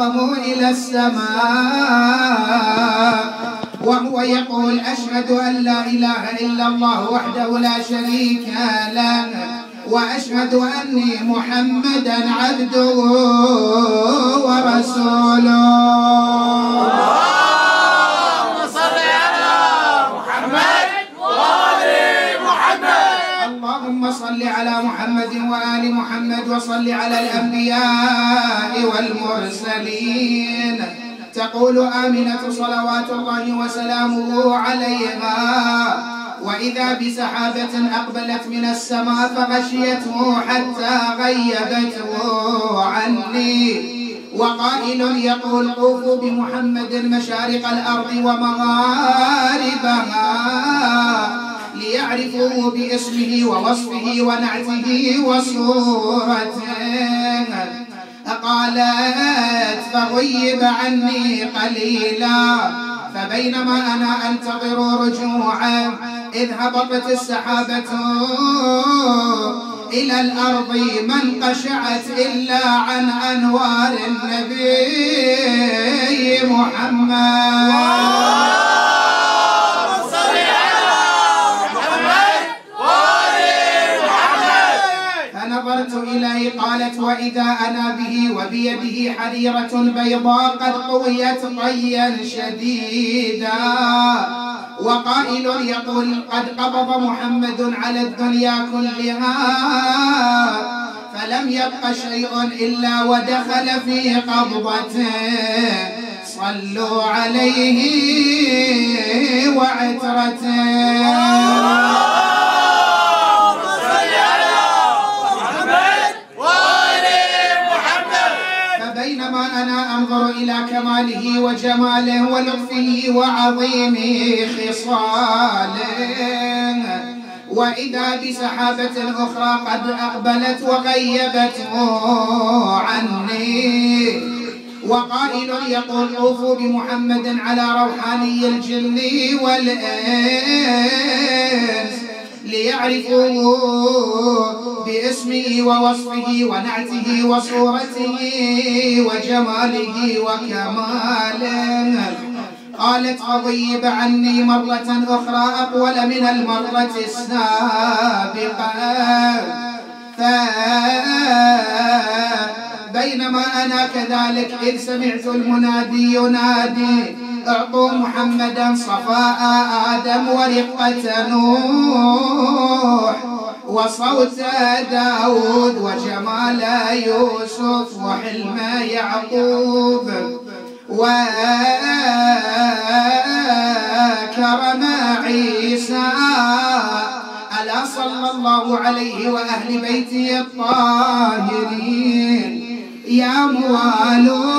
نظره إلى السماء وهو يقول أشهد أن لا إله إلا الله وحده لا شريك له وأشهد أني محمدا عبده ورسوله. اللهم صل على محمد وآل محمد. اللهم صل على محمد وآل محمد وصل على الأنبياء والمرسلين. تقول آمنة صلوات الله وسلامه عليها وإذا بسحابة أقبلت من السماء فغشيته حتى غيبته عني وقائل يقول طوفوا بمحمد مشارق الأرض ومغاربها ليعرفوه باسمه ووصفه ونعته وصورته. قالت فغيب عني قليلا فبينما أنا أنتظر رجوعه إذ هبطت السحابة إلى الأرض ما انقشعت إلا عن أنوار النبي محمد. فنظرت إليه قالت وإذا أنا به وبيده حريرة بيضاء قد طويت طيا شديدا وقائل يقول قد قبض محمد على الدنيا كلها فلم يبق شيء إلا ودخل في قبضته صلوا عليه وعترته. بينما أنا أنظر إلى كماله وجماله ولطفه وعظيم خصاله وإذا بسحابة أخرى قد أقبلت وغيبته عني وقائل يقول طوفوا بمحمد على روحاني الجن والإنس ليعرفوه باسمه ووصفه ونعته وصورته وجماله وكماله. قالت فغيب عني مرة أخرى أطول من المرة السابقة بينما أنا كذلك إذ سمعت المنادي ينادي اعطوا محمدا صفاء آدم ورقة نوح وصوت داود وجمال يوسف وحلم يعقوب وكرم عيسى ألا صلى الله عليه وأهل بيته الطاهرين يا موالو